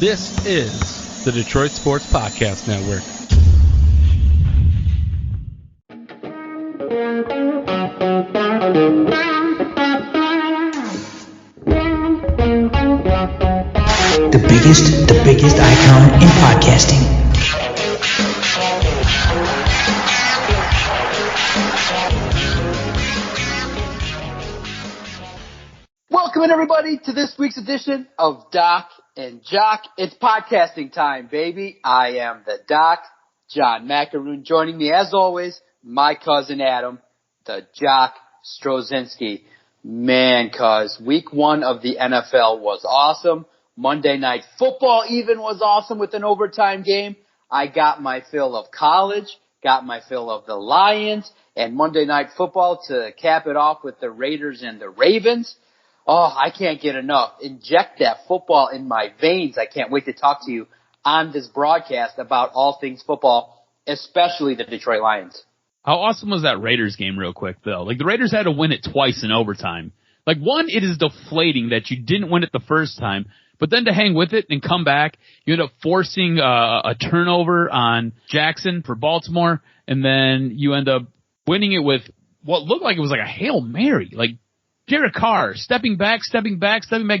This is the Detroit Sports Podcast Network. The biggest icon in podcasting. Welcome everybody to this week's edition of Doc and Jock. It's podcasting time, baby. I am the Doc, John Macaroon. Joining me as always, my cousin Adam, the Jock Strozinski. Man, cuz week 1 of the NFL was awesome. Monday Night Football even was awesome with an overtime game. I got my fill of college, got my fill of the Lions, and Monday Night Football to cap it off with the Raiders and the Ravens. Oh, I can't get enough. Inject that football in my veins. I can't wait to talk to you on this broadcast about all things football, especially the Detroit Lions. How awesome was that Raiders game real quick, though? Like, the Raiders had to win it twice in overtime. Like, one, it is deflating that you didn't win it the first time, but then to hang with it and come back, you end up forcing a turnover on Jackson for Baltimore, and then you end up winning it with what looked like it was like a Hail Mary. Like, Derek Carr stepping back,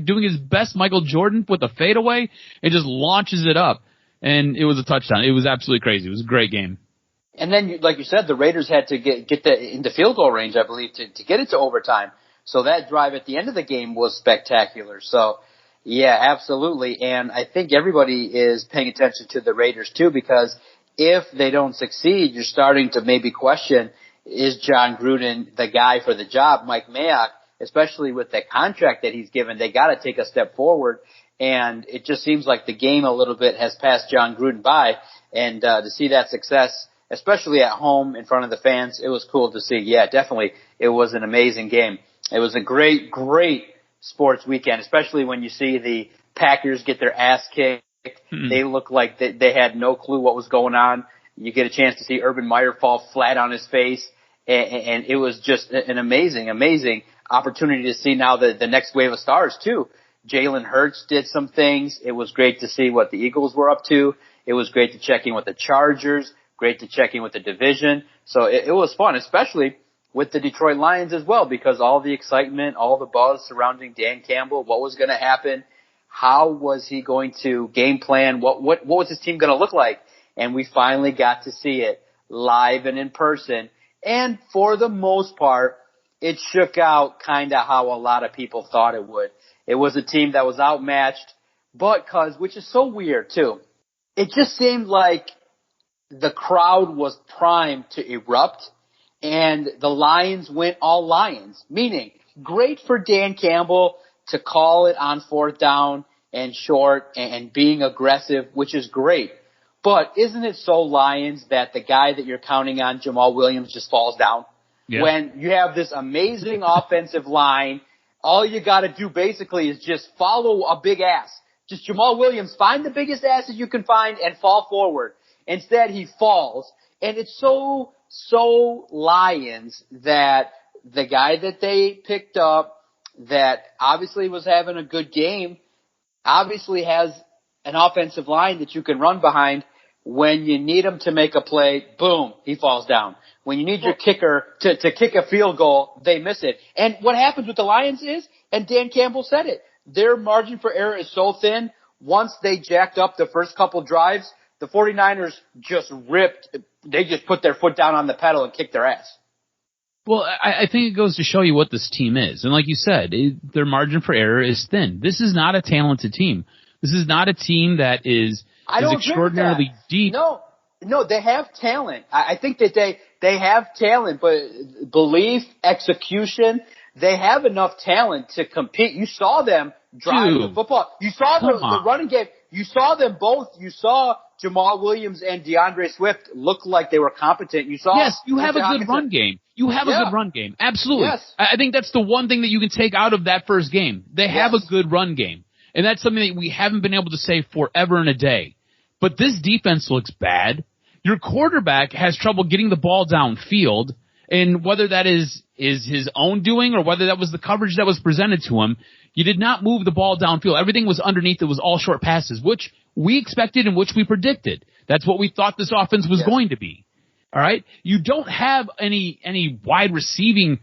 doing his best Michael Jordan with a fadeaway, and just launches it up. And it was a touchdown. It was absolutely crazy. It was a great game. And then, like you said, the Raiders had to get into field goal range, I believe, to get it to overtime. So that drive at the end of the game was spectacular. So, yeah, absolutely. And I think everybody is paying attention to the Raiders, too, because if they don't succeed, you're starting to maybe question, is John Gruden the guy for the job? Mike Mayock, especially with the contract that he's given, they got to take a step forward. And it just seems like the game a little bit has passed John Gruden by. And to see that success, especially at home in front of the fans, it was cool to see. Yeah, definitely. It was an amazing game. It was a great, great sports weekend, especially when you see the Packers get their ass kicked. Mm-hmm. They look like they had no clue what was going on. You get a chance to see Urban Meyer fall flat on his face. And it was just an amazing, amazing opportunity to see now the next wave of stars, too. Jalen Hurts did some things. It was great to see what the Eagles were up to. It was great to check in with the Chargers, great to check in with the division. So it was fun, especially with the Detroit Lions as well, because all the excitement, all the buzz surrounding Dan Campbell, what was going to happen, how was he going to game plan, what was his team going to look like? And we finally got to see it live and in person. And for the most part, it shook out kind of how a lot of people thought it would. It was a team that was outmatched, which is so weird too. It just seemed like the crowd was primed to erupt, and the Lions went all Lions, meaning great for Dan Campbell to call it on 4th down and short and being aggressive, which is great. But isn't it so Lions that the guy that you're counting on, Jamal Williams, just falls down? Yeah. When you have this amazing offensive line, all you got to do basically is just follow a big ass. Just Jamal Williams, find the biggest asses you can find and fall forward. Instead, he falls. And it's so Lions that the guy that they picked up that obviously was having a good game obviously has an offensive line that you can run behind. When you need him to make a play, boom, he falls down. When you need your kicker to kick a field goal, they miss it. And what happens with the Lions is, and Dan Campbell said it, their margin for error is so thin, once they jacked up the first couple drives, the 49ers just they just put their foot down on the pedal and kicked their ass. Well, I think it goes to show you what this team is. And like you said, their margin for error is thin. This is not a talented team. This is not a team that is extraordinarily deep. No, they have talent. I think that they have talent, but belief, execution, they have enough talent to compete. You saw them drive the football. You saw the running game. You saw them both. You saw Jamal Williams and DeAndre Swift look like they were competent. You saw. Yes, you have a good run game. You have a good run game. Absolutely. Yes. I think that's the one thing that you can take out of that first game. They have a good run game. And that's something that we haven't been able to say forever and a day. But this defense looks bad. Your quarterback has trouble getting the ball downfield, and whether that is his own doing or whether that was the coverage that was presented to him, You did not move the ball downfield. Everything was underneath. It was all short passes, which we expected and which we predicted. That's what we thought this offense was going to be. All right? You don't have any wide receiving.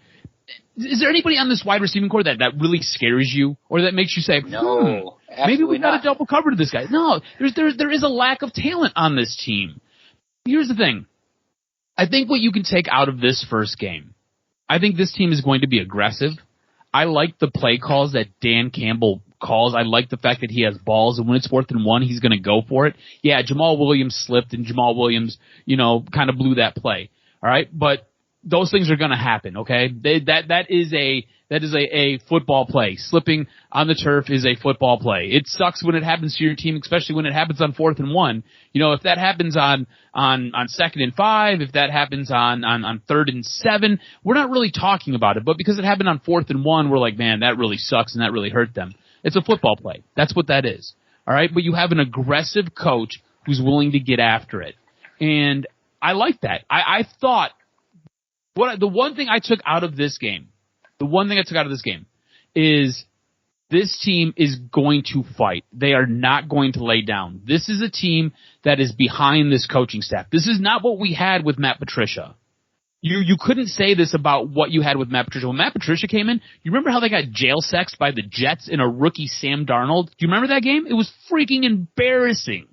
Is there anybody on this wide receiving core that really scares you or that makes you say, no, maybe we've got not. to double cover to this guy? No, there is a lack of talent on this team. Here's the thing. I think what you can take out of this first game, I think this team is going to be aggressive. I like the play calls that Dan Campbell calls. I like the fact that he has balls, and when it's 4th and 1, he's going to go for it. Yeah, Jamal Williams slipped, and Jamal Williams, kind of blew that play. All right, but those things are going to happen. Okay, that is a football play. Slipping on the turf is a football play. It sucks when it happens to your team, especially when it happens on 4th and 1. If that happens on 2nd and 5, if that happens on 3rd and 7, we're not really talking about it. But because it happened on 4th and 1, we're like, man, that really sucks and that really hurt them. It's a football play. That's what that is. All right, but you have an aggressive coach who's willing to get after it, and I like that. I thought the one thing I took out of this game is this team is going to fight. They are not going to lay down. This is a team that is behind this coaching staff. This is not what we had with Matt Patricia. You couldn't say this about what you had with Matt Patricia. When Matt Patricia came in, you remember how they got jail sexed by the Jets in a rookie Sam Darnold? Do you remember that game? It was freaking embarrassing.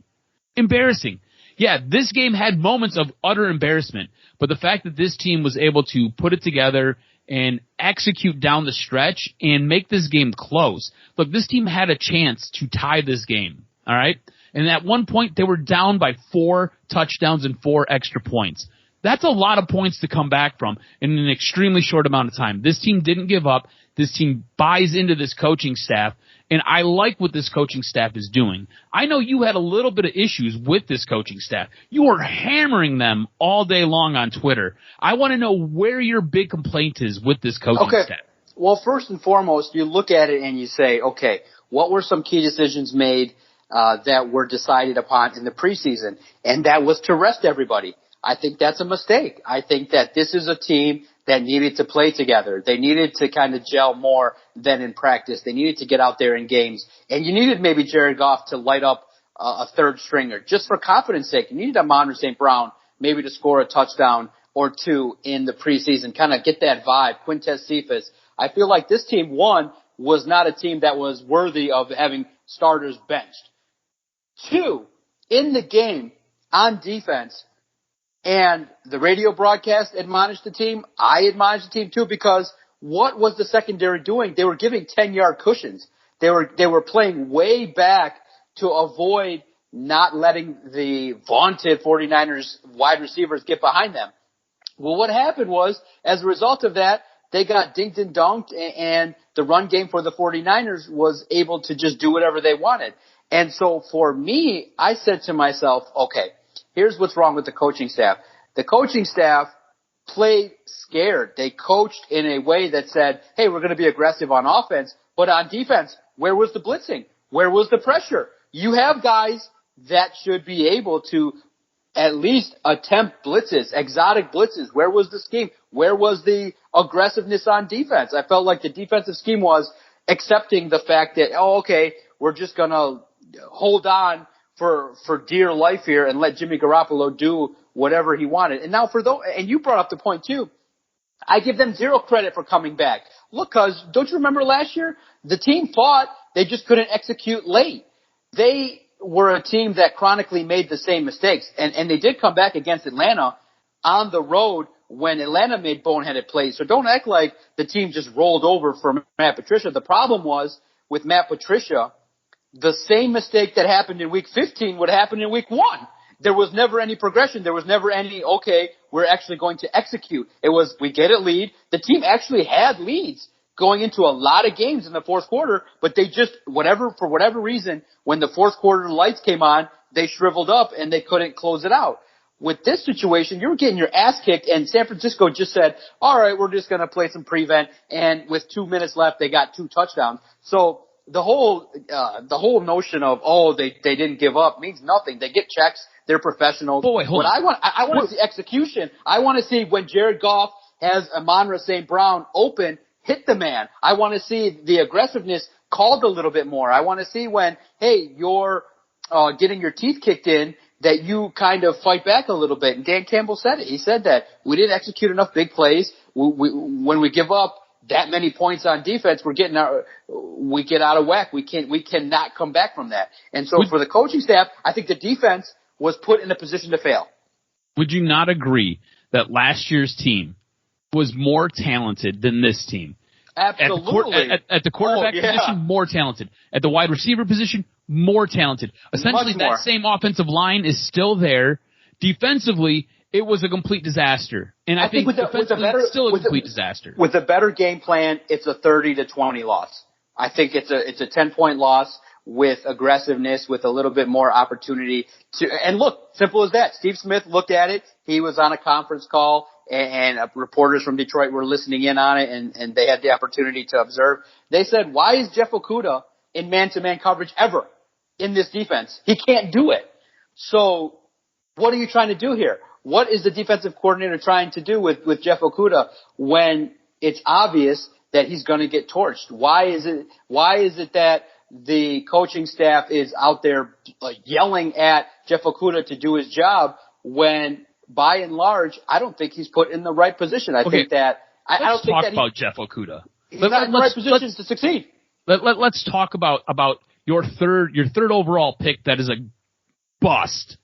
Embarrassing. Yeah, this game had moments of utter embarrassment, but the fact that this team was able to put it together and execute down the stretch and make this game close. Look, this team had a chance to tie this game, all right? And at one point, they were down by 4 touchdowns and 4 extra points. That's a lot of points to come back from in an extremely short amount of time. This team didn't give up. This team buys into this coaching staff, and I like what this coaching staff is doing. I know you had a little bit of issues with this coaching staff. You were hammering them all day long on Twitter. I want to know where your big complaint is with this coaching staff. Well, first and foremost, you look at it and you say, okay, what were some key decisions made that were decided upon in the preseason? And that was to rest everybody. I think that's a mistake. I think that this is a team that needed to play together. They needed to kind of gel more than in practice. They needed to get out there in games. And you needed maybe Jared Goff to light up a third stringer just for confidence sake. You needed Amon-Ra St. Brown maybe to score a touchdown or 2 in the preseason, kind of get that vibe. Quintez Cephas. I feel like this team, one, was not a team that was worthy of having starters benched. 2, in the game, on defense, and the radio broadcast admonished the team. I admonished the team too, because what was the secondary doing? They were giving 10-yard cushions. They were playing way back to avoid not letting the vaunted 49ers wide receivers get behind them. Well, what happened was, as a result of that, they got dinked and dunked, and the run game for the 49ers was able to just do whatever they wanted. And so for me, I said to myself, okay, here's what's wrong with the coaching staff. The coaching staff played scared. They coached in a way that said, hey, we're going to be aggressive on offense, but on defense, where was the blitzing? Where was the pressure? You have guys that should be able to at least attempt blitzes, exotic blitzes. Where was the scheme? Where was the aggressiveness on defense? I felt like the defensive scheme was accepting the fact that, oh, okay, we're just going to hold on for dear life here and let Jimmy Garoppolo do whatever he wanted. And now and you brought up the point too, I give them zero credit for coming back. Look, cause don't you remember last year? The team fought, they just couldn't execute late. They were a team that chronically made the same mistakes. And they did come back against Atlanta on the road when Atlanta made boneheaded plays. So don't act like the team just rolled over for Matt Patricia. The problem was with Matt Patricia, the same mistake that happened in week 15 would happen in week 1. There was never any progression. There was never any, okay, we're actually going to execute. It was, we get a lead. The team actually had leads going into a lot of games in the fourth quarter, but they just, for whatever reason, when the fourth quarter lights came on, they shriveled up and they couldn't close it out. With this situation, you were getting your ass kicked, and San Francisco just said, all right, we're just going to play some prevent, and with 2 minutes left, they got 2 touchdowns. So the whole notion of, oh, they didn't give up means nothing. They get checks. They're professionals. Oh, wait, hold on. I want to see execution. I want to see when Jared Goff has Amon-Ra St. Brown open, hit the man. I want to see the aggressiveness called a little bit more. I want to see when, hey, you're getting your teeth kicked in, that you kind of fight back a little bit. And Dan Campbell said it. He said that we didn't execute enough big plays. When we give up that many points on defense, we get out of whack. We cannot come back from that. And so for the coaching staff, I think the defense was put in a position to fail. Would you not agree that last year's team was more talented than this team? Absolutely. At the quarterback position, more talented. At the wide receiver position, more talented. Essentially, that same offensive line is still there. Defensively, it was a complete disaster. And I think defensively, it's still a complete disaster. With a better game plan, it's a 30-20 loss. I think it's a 10-point loss with aggressiveness, with a little bit more opportunity to, and look, simple as that. Steve Smith looked at it. He was on a conference call, and reporters from Detroit were listening in on it, and they had the opportunity to observe. They said, why is Jeff Okudah in man-to-man coverage ever in this defense? He can't do it. So what are you trying to do here? What is the defensive coordinator trying to do with Jeff Okudah when it's obvious that he's going to get torched? Why is it that the coaching staff is out there yelling at Jeff Okudah to do his job when, by and large, I don't think he's put in the right position. I don't think that about Jeff Okudah. He's not in the right position to succeed. Let's talk about your third overall pick. That is a bust,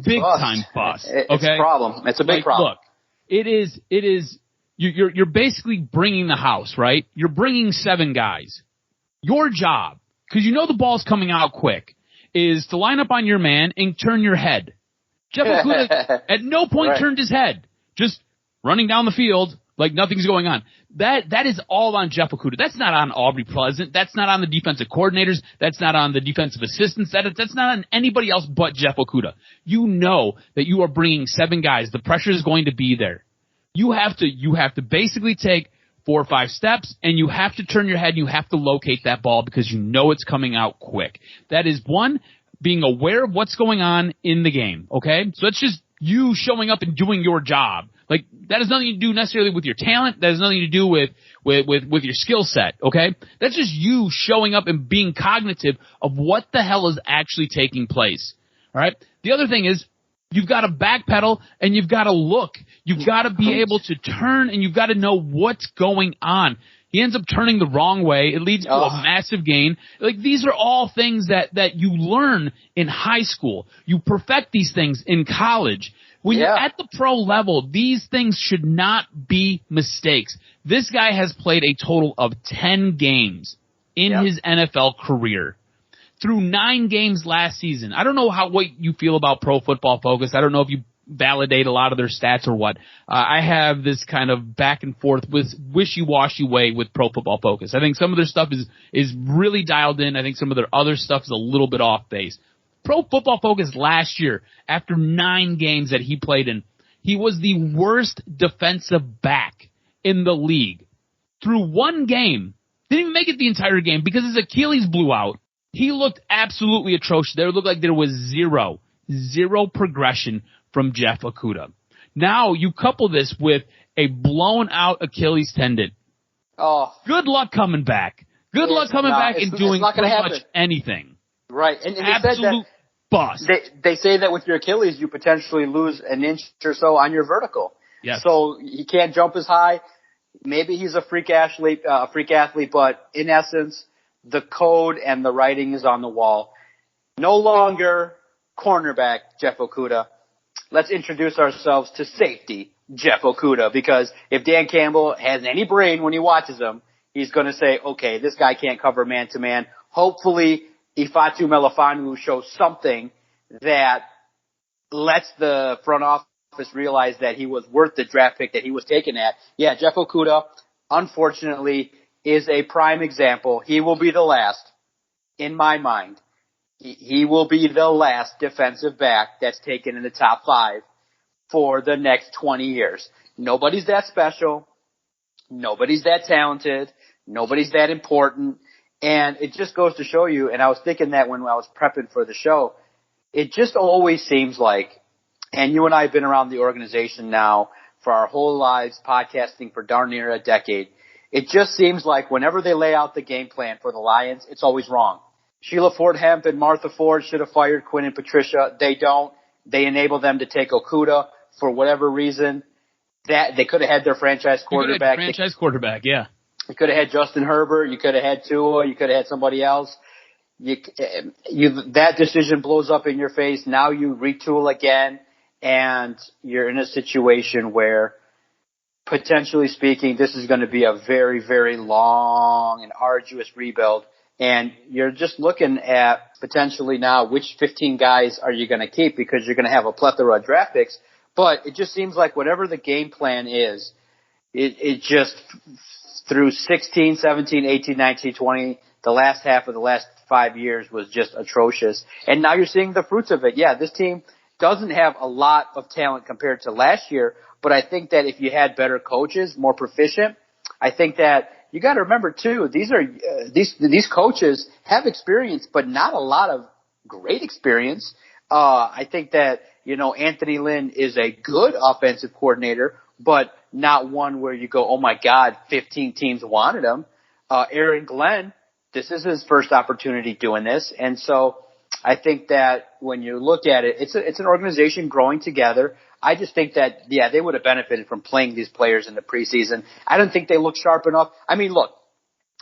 big time bust. It's a problem. It's a big problem. Look, it is. You're basically bringing the house, right? You're bringing 7 guys. Your job, because you know the ball's coming out quick, is to line up on your man and turn your head. Jeff Okudah at no point turned his head, just running down the field like nothing's going on. That is all on Jeff Okudah. That's not on Aubrey Pleasant. That's not on the defensive coordinators. That's not on the defensive assistants. That's not on anybody else but Jeff Okudah. You know that you are bringing 7 guys. The pressure is going to be there. You have to basically take 4 or 5 steps, and you have to turn your head, and you have to locate that ball because you know it's coming out quick. That is one, being aware of what's going on in the game, okay? So that's just you showing up and doing your job. Like, that has nothing to do necessarily with your talent. That has nothing to do with your skill set, okay? That's just you showing up and being cognitive of what the hell is actually taking place, all right? The other thing is, you've got to backpedal and you've got to look. You've got to be able to turn and you've got to know what's going on. He ends up turning the wrong way. It leads to a massive gain. Like, these are all things that you learn in high school. You perfect these things in college. When you're at the pro level, these things should not be mistakes. This guy has played a total of 10 games in his NFL career. Through 9 games last season. I don't know what you feel about Pro Football Focus. I don't know if you validate a lot of their stats or what. I have this kind of back and forth with wishy-washy way with Pro Football Focus. I think some of their stuff is really dialed in. I think some of their other stuff is a little bit off base. Pro Football Focus last year, after 9 games that he played in, he was the worst defensive back in the league. Through 1 game, didn't even make it the entire game because his Achilles blew out. He looked absolutely atrocious. There looked like there was zero progression from Jeff Okudah. Now you couple this with a blown out Achilles tendon. Oh, good luck coming back. Good luck coming back and doing pretty much anything. Right, and absolute bust. They say that with your Achilles, you potentially lose an inch or so on your vertical. Yes. So he can't jump as high. Maybe he's a freak athlete, but in essence, the code and the writing is on the wall. No longer cornerback Jeff Okudah. Let's introduce ourselves to safety Jeff Okudah, because if Dan Campbell has any brain when he watches him, he's going to say, okay, this guy can't cover man-to-man. Hopefully, Ifeatu Melifonwu shows something that lets the front office realize that he was worth the draft pick that he was taken at. Yeah, Jeff Okudah, unfortunately, is a prime example. He will be the last, in my mind. He will be the last defensive back that's taken in the top 5 for the next 20 years. Nobody's that special. Nobody's that talented. Nobody's that important. And it just goes to show you, and I was thinking that when I was prepping for the show, it just always seems like, and you and I have been around the organization now for our whole lives, podcasting for darn near a decade, It just seems like whenever they lay out the game plan for the Lions, it's always wrong. Sheila Ford Hemp and Martha Ford should have fired Quinn and Patricia. They don't. They enable them to take Okudah for whatever reason. That they could have had their franchise quarterback. Quarterback, yeah. You could have had Justin Herbert. You could have had Tua. You could have had somebody else. That decision blows up in your face. Now you retool again, and you're in a situation where, potentially speaking, this is going to be a very, very long and arduous rebuild. And you're just looking at potentially now which 15 guys are you going to keep, because you're going to have a plethora of draft picks. But it just seems like whatever the game plan is, it just through 16, 17, 18, 19, 20, the last half of the last 5 years was just atrocious. And now you're seeing the fruits of it. Yeah, this team doesn't have a lot of talent compared to last year, but I think that if you had better coaches, more proficient, I think that you got to remember too, these coaches have experience, but not a lot of great experience. I think that, Anthony Lynn is a good offensive coordinator, but not one where you go, oh my God, 15 teams wanted him. Aaron Glenn, this is his first opportunity doing this. And so I think that when you look at it, it's an organization growing together. I just think that, they would have benefited from playing these players in the preseason. I don't think they look sharp enough. I mean, look,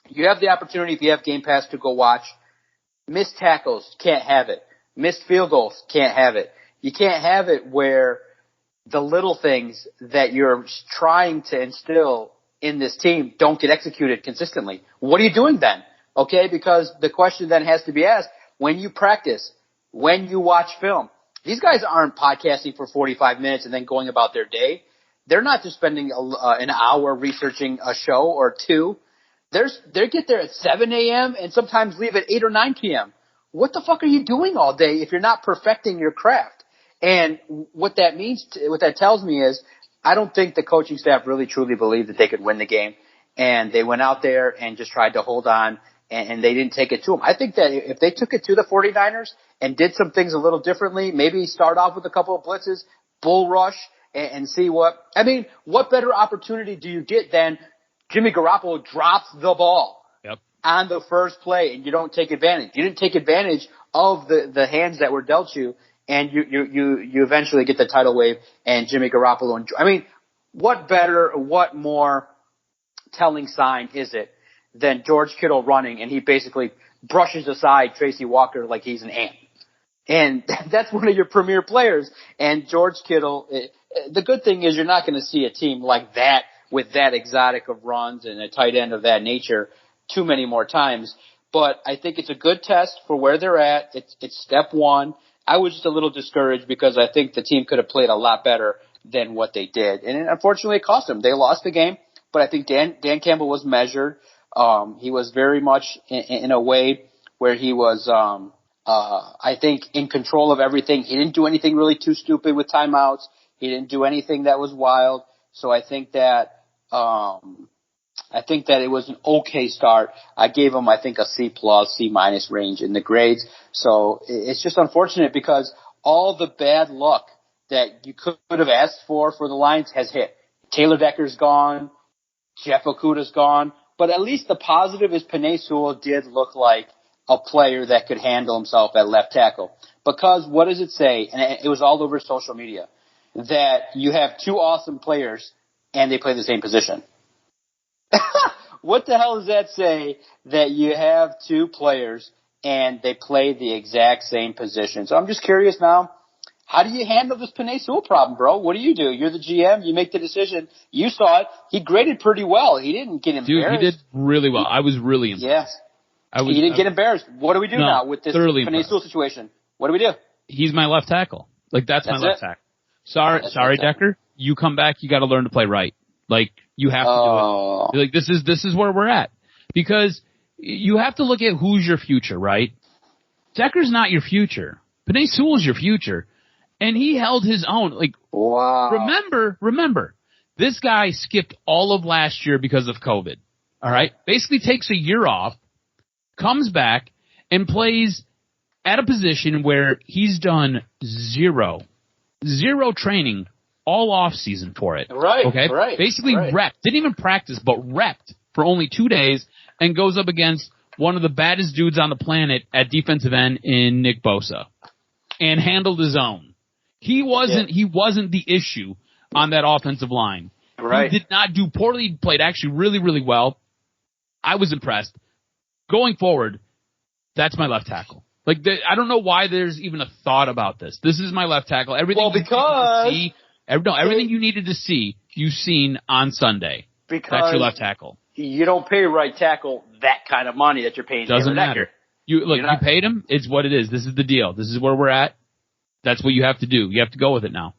you have the opportunity, if you have Game Pass, to go watch. Missed tackles, can't have it. Missed field goals, can't have it. You can't have it where the little things that you're trying to instill in this team don't get executed consistently. What are you doing then? Okay, because the question then has to be asked, when you practice, when you watch film, these guys aren't podcasting for 45 minutes and then going about their day. They're not just spending an hour researching a show or two. They get there at 7 a.m. and sometimes leave at 8 or 9 p.m. What the fuck are you doing all day if you're not perfecting your craft? And what that tells me is, I don't think the coaching staff really truly believed that they could win the game. And they went out there and just tried to hold on, and they didn't take it to them. I think that if they took it to the 49ers and did some things a little differently, maybe start off with a couple of blitzes, bull rush, and see what better opportunity do you get than Jimmy Garoppolo drops the ball on the first play and you don't take advantage. You didn't take advantage of the hands that were dealt you, and you eventually get the tidal wave and Jimmy Garoppolo. What more telling sign is it than George Kittle running and he basically brushes aside Tracy Walker like he's an ant? And that's one of your premier players. And George Kittle, the good thing is you're not going to see a team like that with that exotic of runs and a tight end of that nature too many more times. But I think it's a good test for where they're at. It's step one. I was just a little discouraged because I think the team could have played a lot better than what they did. And unfortunately it cost them. They lost the game, but I think Dan Campbell was measured. He was very much in a way where he was, I think, in control of everything. He didn't do anything really too stupid with timeouts. He didn't do anything that was wild. So I think that it was an okay start. I gave him, I think, a C+, C- range in the grades. So it's just unfortunate because all the bad luck that you could have asked for the Lions has hit. Taylor Decker's gone. Jeff Okudah's gone. But at least the positive is Penei Sewell did look like a player that could handle himself at left tackle. Because what does it say? And it was all over social media. That you have two awesome players and they play the same position. What the hell does that say that you have two players and they play the exact same position? So I'm just curious now, how do you handle this Penei Sewell problem, bro? What do? You're the GM. You make the decision. You saw it. He graded pretty well. He didn't get embarrassed. Dude, he did really well. I was really impressed. Yes. He didn't get embarrassed. What do we do now with this Penei Sewell situation? What do we do? He's my left tackle. That's my left tackle. Sorry, Decker. You come back. You got to learn to play right. You have to do it. This is where we're at. Because you have to look at who's your future, right? Decker's not your future. Penei Sewell's your future. And he held his own. Wow. Remember, this guy skipped all of last year because of COVID. All right? Basically takes a year off, comes back, and plays at a position where he's done zero training all off season for it. Right. Okay? Right. Basically repped. Didn't even practice, but repped for only 2 days and goes up against one of the baddest dudes on the planet at defensive end in Nick Bosa and handled his own. He wasn't the issue on that offensive line. Right. He did not do poorly. He played actually really, really well. I was impressed. Going forward, that's my left tackle. Like, I don't know why there's even a thought about this. This is my left tackle. Everything you needed to see, you've seen on Sunday. Because that's your left tackle. You don't pay right tackle that kind of money that you're paying. Doesn't matter. You paid him. It's what it is. This is the deal. This is where we're at. That's what you have to do. You have to go with it now.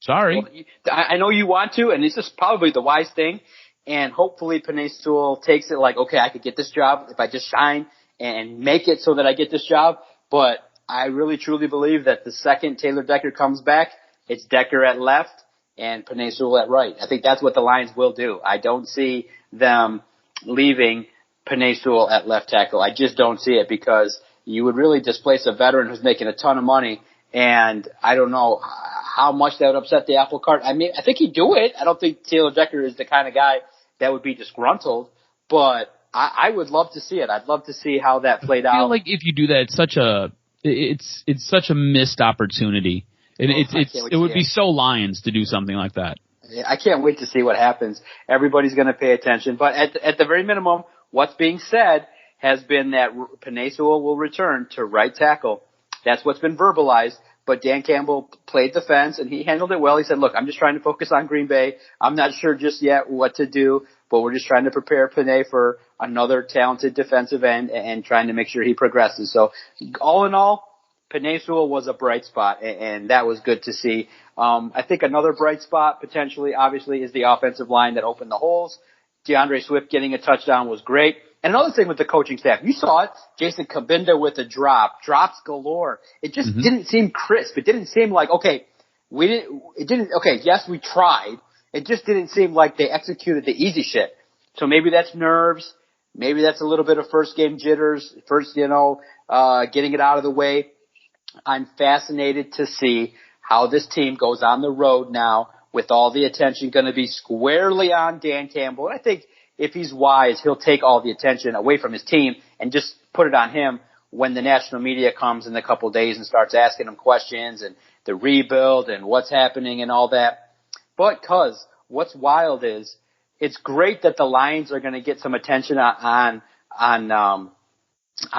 Sorry. Well, I know you want to, and this is probably the wise thing. And hopefully Penei Sewell takes it like, okay, I could get this job if I just shine and make it so that I get this job. But I really truly believe that the second Taylor Decker comes back, it's Decker at left and Penei Sewell at right. I think that's what the Lions will do. I don't see them leaving Penei Sewell at left tackle. I just don't see it, because you would really displace a veteran who's making a ton of money, and I don't know how much that would upset the apple cart. I mean, I think he'd do it. I don't think Taylor Decker is the kind of guy that would be disgruntled, but I would love to see it. I'd love to see how that played out. I feel like if you do that, it's such a missed opportunity. It would be so Lions to do something like that. I can't wait to see what happens. Everybody's going to pay attention, but at the very minimum, what's being said has been that Penei Sewell will return to right tackle. That's what's been verbalized. But Dan Campbell played defense, and he handled it well. He said, look, I'm just trying to focus on Green Bay. I'm not sure just yet what to do, but we're just trying to prepare Penei for another talented defensive end and trying to make sure he progresses. So all in all, Penei Sewell was a bright spot, and that was good to see. I think another bright spot potentially, obviously, is the offensive line that opened the holes. DeAndre Swift getting a touchdown was great. And another thing with the coaching staff, you saw it, Jason Kabinda with a drops galore. It just didn't seem crisp. It didn't seem like, okay, yes, we tried. It just didn't seem like they executed the easy shit. So maybe that's nerves. Maybe that's a little bit of first game jitters, getting it out of the way. I'm fascinated to see how this team goes on the road now with all the attention going to be squarely on Dan Campbell. And I think if he's wise, he'll take all the attention away from his team and just put it on him when the national media comes in a couple of days and starts asking him questions and the rebuild and what's happening and all that. But what's wild is it's great that the Lions are going to get some attention on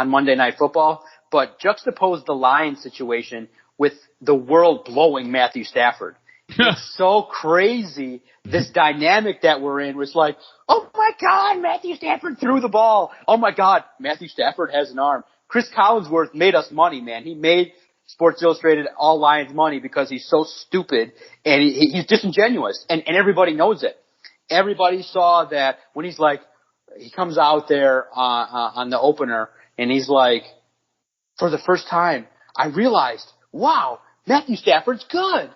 Monday Night Football, but juxtapose the Lions situation with the world blowing Matthew Stafford. It's so crazy, this dynamic that we're in. It's like, oh my God, Matthew Stafford threw the ball. Oh my God, Matthew Stafford has an arm. Chris Collinsworth made us money, man. He made Sports Illustrated all Lions money because he's so stupid and he's disingenuous, and everybody knows it. Everybody saw that when he comes out there on the opener and he's like, for the first time, I realized, wow, Matthew Stafford's good.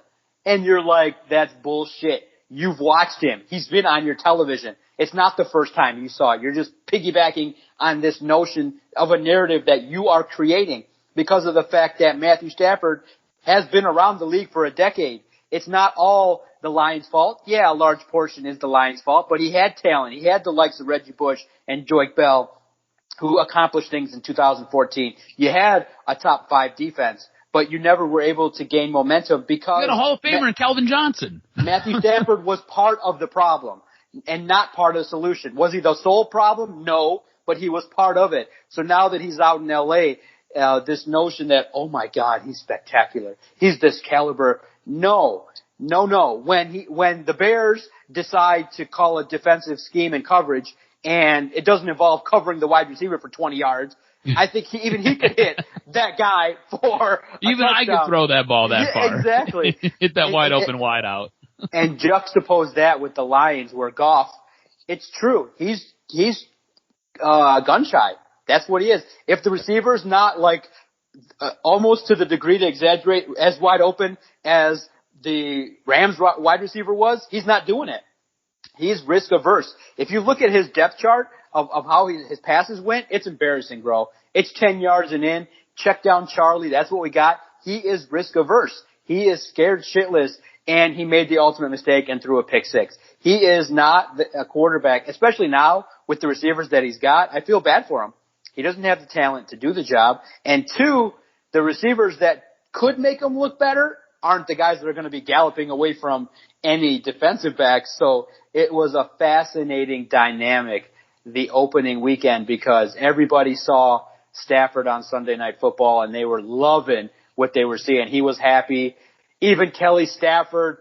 And you're like, that's bullshit. You've watched him. He's been on your television. It's not the first time you saw it. You're just piggybacking on this notion of a narrative that you are creating because of the fact that Matthew Stafford has been around the league for a decade. It's not all the Lions' fault. Yeah, a large portion is the Lions' fault, but he had talent. He had the likes of Reggie Bush and Joique Bell who accomplished things in 2014. You had a top 5 defense, but you never were able to gain momentum because you had a Hall of Famer in Calvin Johnson. Matthew Stafford was part of the problem and not part of the solution. Was he the sole problem? No, but he was part of it. So now that he's out in L.A., this notion that, oh my God, he's spectacular. He's this caliber. No. When the Bears decide to call a defensive scheme and coverage and it doesn't involve covering the wide receiver for 20 yards, I think he could hit that guy for even I could throw that ball that far. Exactly. Hit that wide open wide out. And juxtapose that with the Lions where Goff, it's true. He's gun shy. That's what he is. If the receiver's not like almost to the degree to exaggerate as wide open as the Rams wide receiver was, he's not doing it. He's risk averse. If you look at his depth chart of how his passes went, it's embarrassing, bro. It's 10 yards and in. Check down Charlie. That's what we got. He is risk averse. He is scared shitless, and he made the ultimate mistake and threw a pick six. He is not a quarterback, especially now with the receivers that he's got, I feel bad for him. He doesn't have the talent to do the job. And two, the receivers that could make him look better aren't the guys that are going to be galloping away from any defensive backs. So it was a fascinating dynamic the opening weekend because everybody saw Stafford on Sunday Night Football and they were loving what they were seeing. He was happy. Even Kelly Stafford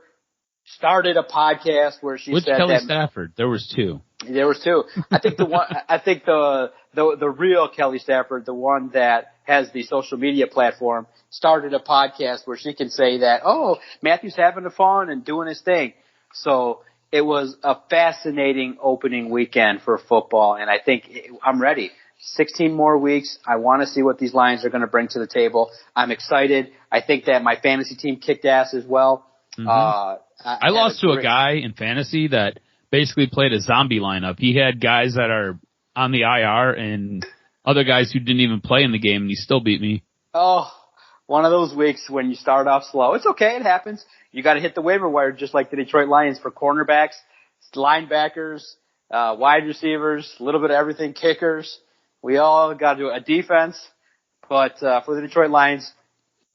started a podcast where she Which said Kelly that Stafford? There was two. There was two. I think the real Kelly Stafford, the one that has the social media platform, started a podcast where she can say that, oh, Matthew's having fun and doing his thing. So it was a fascinating opening weekend for football, and I think I'm ready. 16 more weeks. I want to see what these Lions are going to bring to the table. I'm excited. I think that my fantasy team kicked ass as well. Mm-hmm. I lost to a guy in fantasy that basically played a zombie lineup. He had guys that are on the IR and other guys who didn't even play in the game, and he still beat me. Oh, one of those weeks when you start off slow. It's okay. It happens. You got to hit the waiver wire just like the Detroit Lions for cornerbacks, linebackers, wide receivers, a little bit of everything, kickers. We all got to do a defense. But for the Detroit Lions,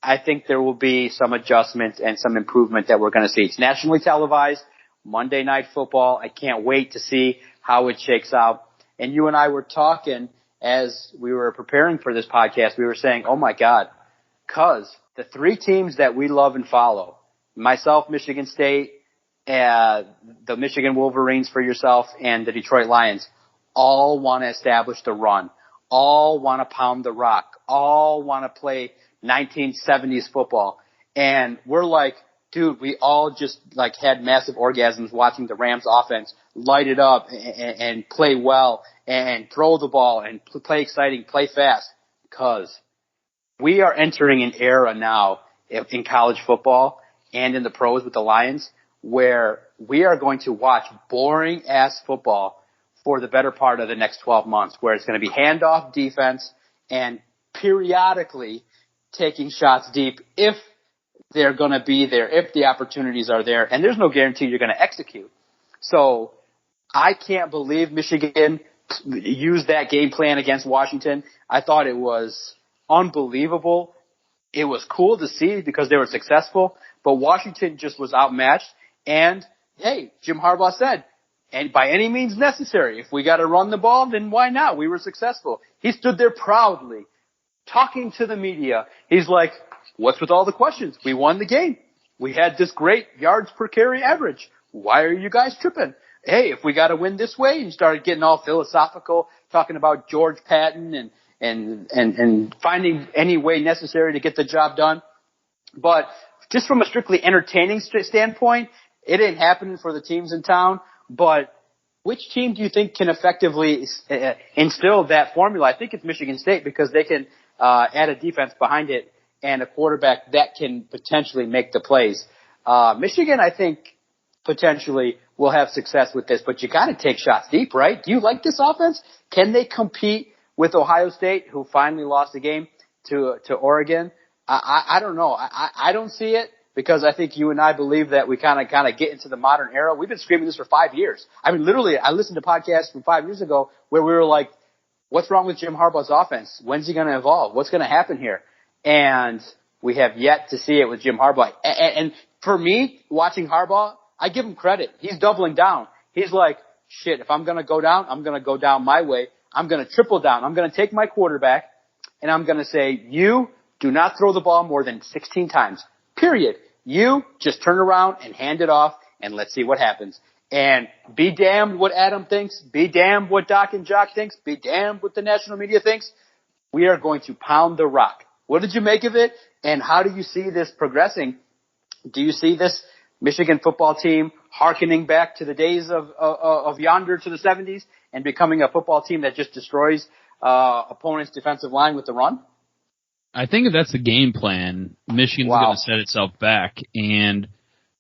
I think there will be some adjustment and some improvement that we're going to see. It's nationally televised, Monday Night Football. I can't wait to see how it shakes out. And you and I were talking as we were preparing for this podcast. We were saying, oh, my God, because the three teams that we love and follow, myself, Michigan State, the Michigan Wolverines for yourself, and the Detroit Lions, all want to establish the run, all want to pound the rock, all want to play 1970s football. And we're like, dude, we all just like had massive orgasms watching the Rams offense light it up and play well and throw the ball and play exciting, play fast. Because we are entering an era now in college football and in the pros with the Lions where we are going to watch boring ass football for the better part of the next 12 months, where it's going to be handoff defense and periodically taking shots deep if they're going to be there, if the opportunities are there, and there's no guarantee you're going to execute. So I can't believe Michigan used that game plan against Washington. I thought it was unbelievable. It was cool to see because they were successful, but Washington just was outmatched. And, hey, Jim Harbaugh said, and by any means necessary, if we got to run the ball, then why not? We were successful. He stood there proudly, talking to the media. He's like, what's with all the questions? We won the game. We had this great yards per carry average. Why are you guys tripping? Hey, if we got to win this way, and started getting all philosophical, talking about George Patton and finding any way necessary to get the job done. But just from a strictly entertaining standpoint, it ain't happening for the teams in town. But which team do you think can effectively instill that formula? I think it's Michigan State because they can add a defense behind it and a quarterback that can potentially make the plays. Michigan, I think, potentially will have success with this, but you got to take shots deep, right? Do you like this offense? Can they compete with Ohio State, who finally lost the game to Oregon? I don't know. I don't see it. Because I think you and I believe that we kind of get into the modern era. We've been screaming this for 5 years. I mean, literally, I listened to podcasts from 5 years ago where we were like, what's wrong with Jim Harbaugh's offense? When's he going to evolve? What's going to happen here? And we have yet to see it with Jim Harbaugh. And for me, watching Harbaugh, I give him credit. He's doubling down. He's like, shit, if I'm going to go down, I'm going to go down my way. I'm going to triple down. I'm going to take my quarterback, and I'm going to say, you do not throw the ball more than 16 times. Period. You just turn around and hand it off, and let's see what happens. And be damned what Adam thinks. Be damned what DocNJock thinks. Be damned what the national media thinks. We are going to pound the rock. What did you make of it, and how do you see this progressing? Do you see this Michigan football team hearkening back to the days of yonder to the 70s and becoming a football team that just destroys opponents' defensive line with the run? I think if that's the game plan, Michigan's going to set itself back and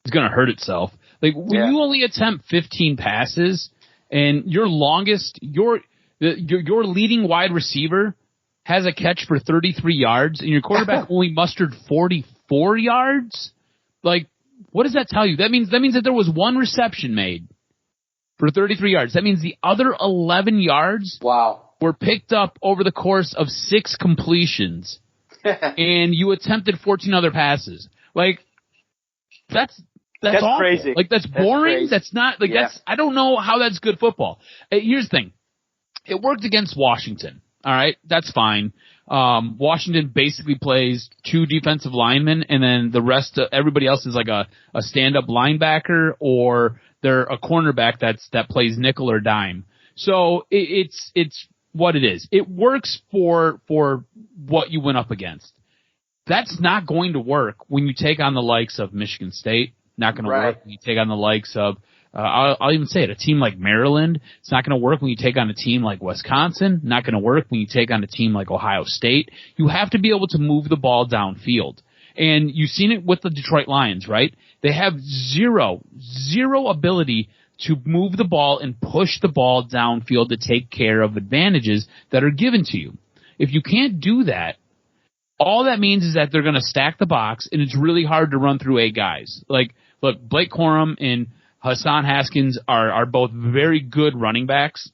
it's going to hurt itself. Like when you only attempt 15 passes and your longest, your leading wide receiver has a catch for 33 yards and your quarterback only mustered 44 yards, like what does that tell you? That means that there was one reception made for 33 yards. That means the other 11 yards were picked up over the course of 6 completions, and you attempted 14 other passes. Like, that's awful. Crazy. Like, that's boring. That's not, like, I don't know how that's good football. Here's the thing. It worked against Washington. All right. That's fine. Washington basically plays 2 defensive linemen, and then the rest of everybody else is like a stand-up linebacker, or they're a cornerback that plays nickel or dime. So it's what it is. It works for what you went up against. That's not going to work when you take on the likes of Michigan State. Not going to work when you take on the likes of, I'll even say it, a team like Maryland. It's not going to work when you take on a team like Wisconsin. Not going to work when you take on a team like Ohio State. You have to be able to move the ball downfield. And you've seen it with the Detroit Lions, right? They have zero ability to move the ball and push the ball downfield to take care of advantages that are given to you. If you can't do that, all that means is that they're going to stack the box, and it's really hard to run through 8 guys. Like, look, Blake Corum and Hassan Haskins are both very good running backs,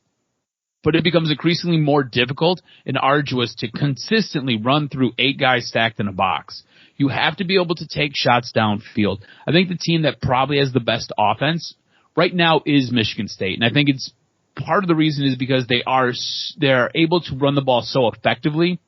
but it becomes increasingly more difficult and arduous to consistently run through 8 guys stacked in a box. You have to be able to take shots downfield. I think the team that probably has the best offense right now is Michigan State, and I think it's part of the reason is because they're able to run the ball so effectively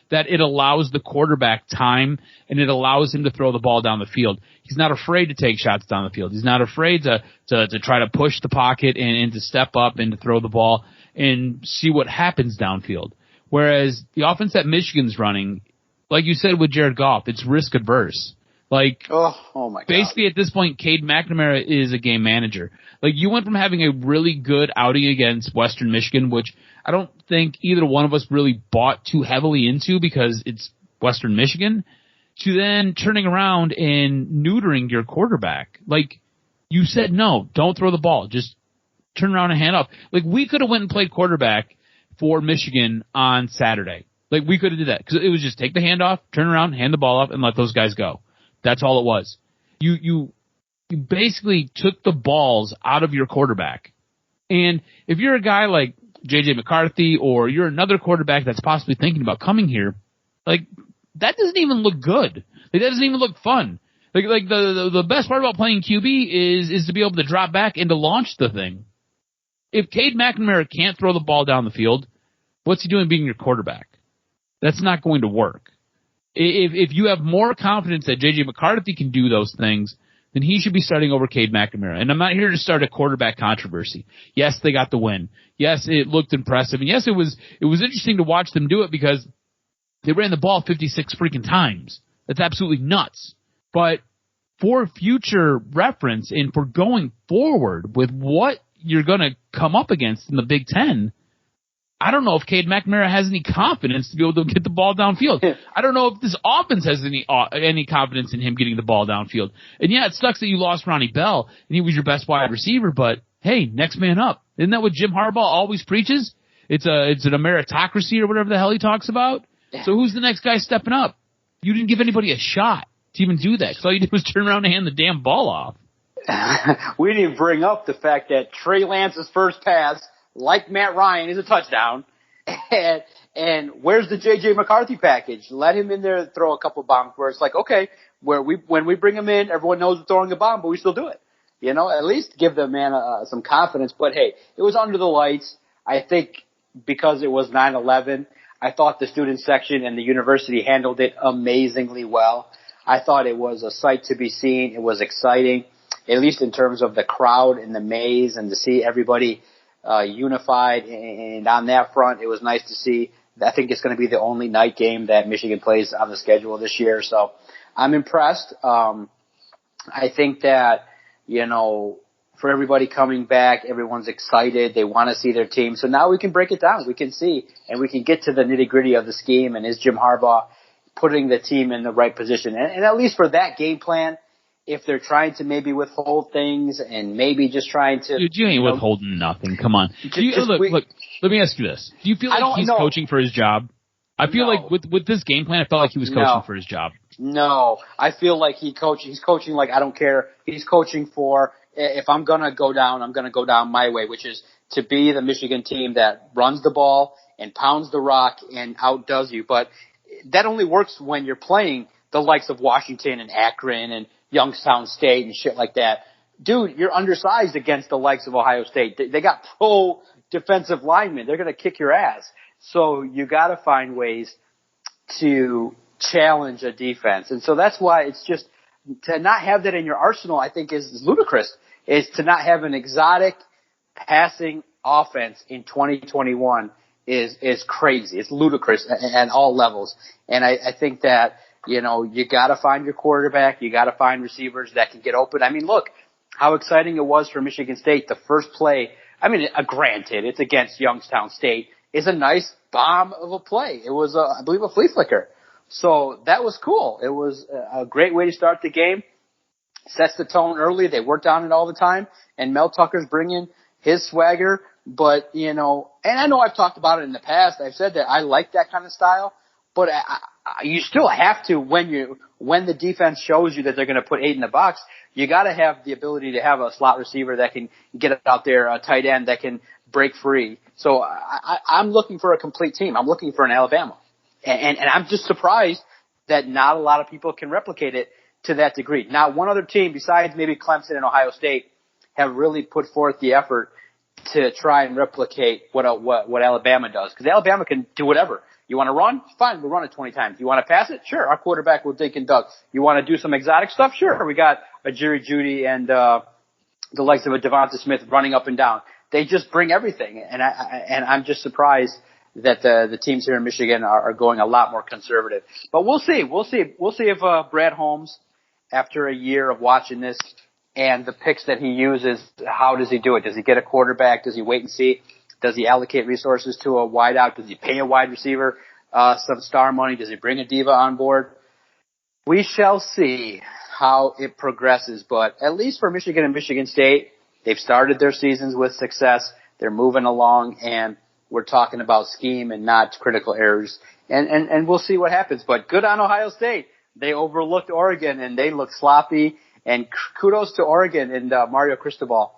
that it allows the quarterback time, and it allows him to throw the ball down the field. He's not afraid to take shots down the field. He's not afraid to try to push the pocket and to step up and to throw the ball and see what happens downfield. Whereas the offense that Michigan's running, like you said with Jared Goff, it's risk adverse. Like, oh my God. Basically at this point, Cade McNamara is a game manager. Like, you went from having a really good outing against Western Michigan, which I don't think either one of us really bought too heavily into because it's Western Michigan, to then turning around and neutering your quarterback. Like, you said, no, don't throw the ball. Just turn around and hand off. Like, we could have went and played quarterback for Michigan on Saturday. Like, we could have did that because it was just take the handoff, turn around, hand the ball off, and let those guys go. That's all it was. You basically took the balls out of your quarterback. And if you're a guy like J.J. McCarthy, or you're another quarterback that's possibly thinking about coming here, like, that doesn't even look good. Like, that doesn't even look fun. Like the best part about playing QB is to be able to drop back and to launch the thing. If Cade McNamara can't throw the ball down the field, what's he doing being your quarterback? That's not going to work. If you have more confidence that J.J. McCarthy can do those things, then he should be starting over Cade McNamara. And I'm not here to start a quarterback controversy. Yes, they got the win. Yes, it looked impressive. And yes, it was interesting to watch them do it because they ran the ball 56 freaking times. That's absolutely nuts. But for future reference and for going forward with what you're going to come up against in the Big Ten, I don't know if Cade McNamara has any confidence to be able to get the ball downfield. I don't know if this offense has any confidence in him getting the ball downfield. And yeah, it sucks that you lost Ronnie Bell and he was your best wide receiver, but hey, next man up. Isn't that what Jim Harbaugh always preaches? It's an meritocracy or whatever the hell he talks about. So who's the next guy stepping up? You didn't give anybody a shot to even do that because all you did was turn around and hand the damn ball off. We didn't bring up the fact that Trey Lance's first pass, like Matt Ryan, is a touchdown. And where's the J.J. McCarthy package? Let him in there and throw a couple bombs where it's like, okay, when we bring him in, everyone knows we're throwing a bomb, but we still do it. You know, at least give the man some confidence. But, hey, it was under the lights. I think because it was 9/11, I thought the student section and the university handled it amazingly well. I thought it was a sight to be seen. It was exciting, at least in terms of the crowd and the maze, and to see everybody unified. And on that front, it was nice to see. I think it's going to be the only night game that Michigan plays on the schedule this year. So I'm impressed. I think that, you know, for everybody coming back, everyone's excited. They want to see their team. So now we can break it down. We can see, and we can get to the nitty-gritty of the scheme. And is Jim Harbaugh putting the team in the right position? And at least for that game plan, if they're trying to maybe withhold things and maybe just trying to... Dude, you ain't withholding nothing. Come on. Look, let me ask you this. Do you feel like he's coaching for his job? I feel like with this game plan, I felt like he was coaching for his job. No. I feel like he's coaching like I don't care. He's coaching for if I'm going to go down, I'm going to go down my way, which is to be the Michigan team that runs the ball and pounds the rock and outdoes you. But that only works when you're playing the likes of Washington and Akron and Youngstown State and shit like that. Dude, you're undersized against the likes of Ohio State. They got pro defensive linemen. They're going to kick your ass. So you got to find ways to challenge a defense. And so that's why it's just to not have that in your arsenal, I think is ludicrous, is to not have an exotic passing offense in 2021 is crazy. It's ludicrous at all levels. And I think that, you know, you got to find your quarterback. You got to find receivers that can get open. I mean, look how exciting it was for Michigan State. The first play, I mean, granted, it's against Youngstown State, is a nice bomb of a play. It was, I believe, a flea flicker. So that was cool. It was a great way to start the game. Sets the tone early. They worked on it all the time. And Mel Tucker's bringing his swagger. But, you know, and I know I've talked about it in the past. I've said that I like that kind of style. But you still have to, when the defense shows you that they're going to put 8 in the box, you got to have the ability to have a slot receiver that can get it out there, a tight end that can break free. So I'm looking for a complete team. I'm looking for an Alabama. And I'm just surprised that not a lot of people can replicate it to that degree. Not one other team besides maybe Clemson and Ohio State have really put forth the effort to try and replicate what Alabama does. Because Alabama can do whatever. You want to run? Fine, we'll run it 20 times. You want to pass it? Sure, our quarterback will dink and duck. You want to do some exotic stuff? Sure, we got a Jerry Jeudy and the likes of a Devonta Smith running up and down. They just bring everything, and I'm just surprised that the teams here in Michigan are going a lot more conservative. But we'll see. We'll see if Brad Holmes, after a year of watching this and the picks that he uses, how does he do it? Does he get a quarterback? Does he wait and see? Does he allocate resources to a wideout? Does he pay a wide receiver some star money? Does he bring a diva on board? We shall see how it progresses. But at least for Michigan and Michigan State, they've started their seasons with success. They're moving along, and we're talking about scheme and not critical errors. And we'll see what happens. But good on Ohio State. They overlooked Oregon, and they looked sloppy. And kudos to Oregon and Mario Cristobal.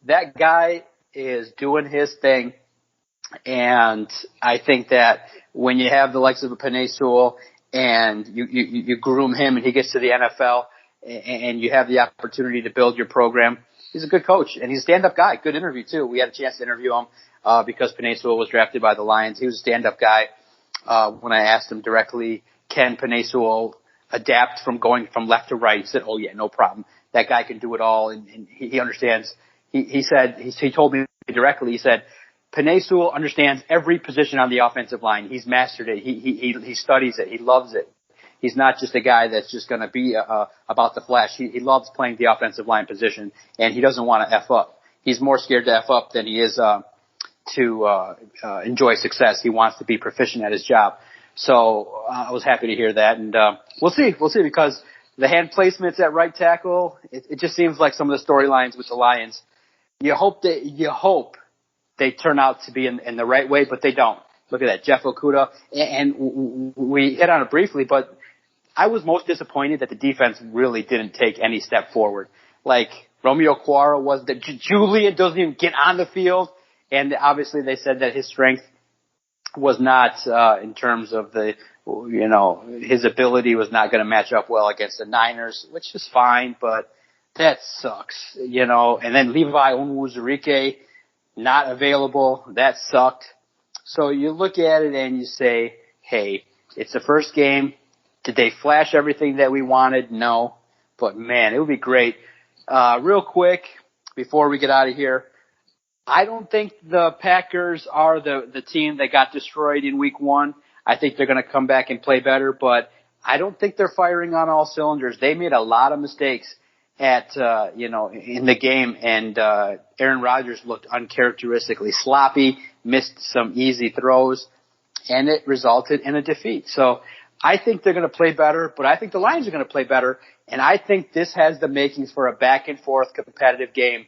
That guy is doing his thing. And I think that when you have the likes of a Penei Sewell and you groom him and he gets to the NFL and you have the opportunity to build your program, he's a good coach. And he's a stand-up guy. Good interview, too. We had a chance to interview him because Penei Sewell was drafted by the Lions. He was a stand-up guy. When I asked him directly, can Penei Sewell adapt from going from left to right? He said, oh, yeah, no problem. That guy can do it all, and he understands. He said, he told me directly, he said, Penei Sewell understands every position on the offensive line. He's mastered it. He studies it. He loves it. He's not just a guy that's just going to be about the flash. He loves playing the offensive line position, and he doesn't want to F up. He's more scared to F up than he is to enjoy success. He wants to be proficient at his job. So I was happy to hear that, and we'll see because the hand placements at right tackle, it just seems like some of the storylines with the Lions. You hope they turn out to be in the right way, but they don't. Look at that, Jeff Okudah, and we hit on it briefly, but I was most disappointed that the defense really didn't take any step forward. Like Romeo Quara was that Julian doesn't even get on the field, and obviously they said that his strength was not in terms of his ability was not going to match up well against the Niners, which is fine, but that sucks, And then Levi Onwuzurike not available, that sucked. So you look at it and you say, hey, it's the first game. Did they flash everything that we wanted? No. But, man, it would be great. Real quick, before we get out of here, I don't think the Packers are the team that got destroyed in week 1. I think they're going to come back and play better, but I don't think they're firing on all cylinders. They made a lot of mistakes in the game, and Aaron Rodgers looked uncharacteristically sloppy, missed some easy throws, and it resulted in a defeat. So I think they're going to play better, but I think the Lions are going to play better, and I think this has the makings for a back-and-forth competitive game.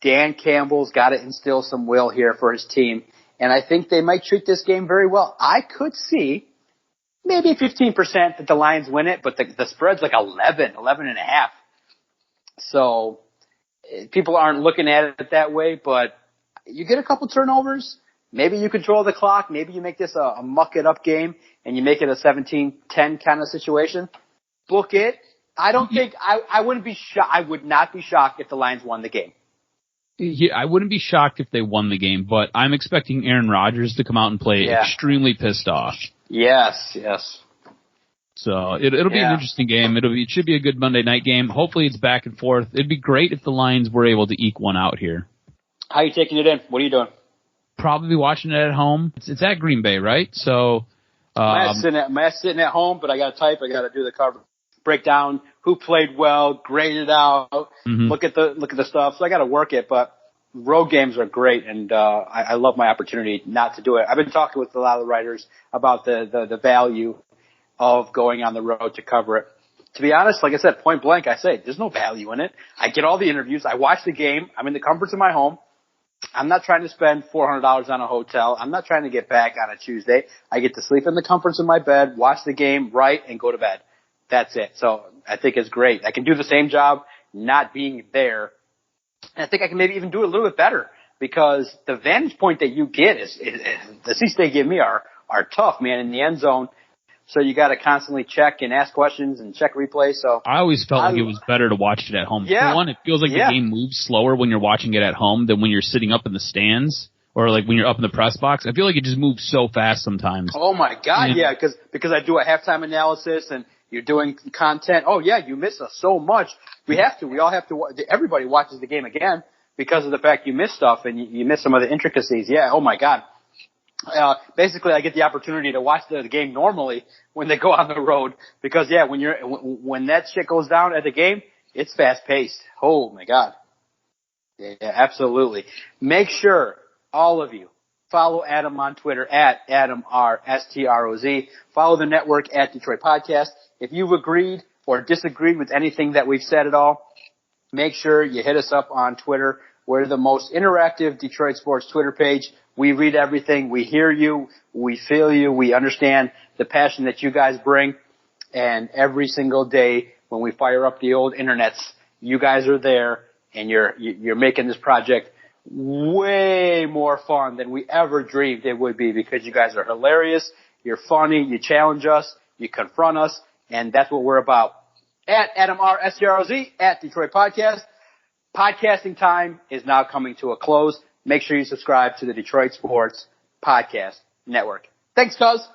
Dan Campbell's got to instill some will here for his team, and I think they might treat this game very well. I could see maybe 15% that the Lions win it, but the spread's like 11 and a half. So people aren't looking at it that way, but you get a couple turnovers. Maybe you control the clock. Maybe you make this a muck-it-up game and you make it a 17-10 kind of situation. Book it. I don't think I wouldn't be shocked. I would not be shocked if the Lions won the game. Yeah, I wouldn't be shocked if they won the game, but I'm expecting Aaron Rodgers to come out and play extremely pissed off. Yes. So it'll be an interesting game. It should be a good Monday night game. Hopefully it's back and forth. It'd be great if the Lions were able to eke one out here. How are you taking it in? What are you doing? Probably watching it at home. It's at Green Bay, right? So Matt's sitting at home, but I got to type. I got to do the cover, break down who played well, grade it out, look at the stuff. So I got to work it, but road games are great, and I love my opportunity not to do it. I've been talking with a lot of the writers about the value of going on the road to cover it. To be honest, like I said, point blank, I say there's no value in it. I get all the interviews. I watch the game. I'm in the comforts of my home. I'm not trying to spend $400 on a hotel. I'm not trying to get back on a Tuesday. I get to sleep in the comforts of my bed, watch the game, write, and go to bed. That's it. So I think it's great. I can do the same job not being there. And I think I can maybe even do it a little bit better because the vantage point that you get is the seats they give me are tough, man, in the end zone. So you got to constantly check and ask questions and check replay. So I always felt like it was better to watch it at home. Yeah. For one, it feels like the game moves slower when you're watching it at home than when you're sitting up in the stands or like when you're up in the press box. I feel like it just moves so fast sometimes. Oh my God, yeah, because I do a halftime analysis and you're doing content. Oh yeah, you miss us so much. We all have to. Everybody watches the game again because of the fact you miss stuff and you miss some of the intricacies. Yeah. Oh my God. Basically, I get the opportunity to watch the game normally when they go on the road because when that shit goes down at the game, it's fast paced. Oh my God. Yeah, absolutely. Make sure all of you follow Adam on Twitter at AdamRSTROZ. Follow the network at Detroit Podcast. If you've agreed or disagreed with anything that we've said at all, make sure you hit us up on Twitter. We're the most interactive Detroit sports Twitter page. We read everything. We hear you. We feel you. We understand the passion that you guys bring. And every single day when we fire up the old internets, you guys are there and you're making this project way more fun than we ever dreamed it would be because you guys are hilarious. You're funny. You challenge us. You confront us. And that's what we're about. At AdamRSTROZ, at Detroit Podcast. Podcasting time is now coming to a close. Make sure you subscribe to the Detroit Sports Podcast Network. Thanks, cuz.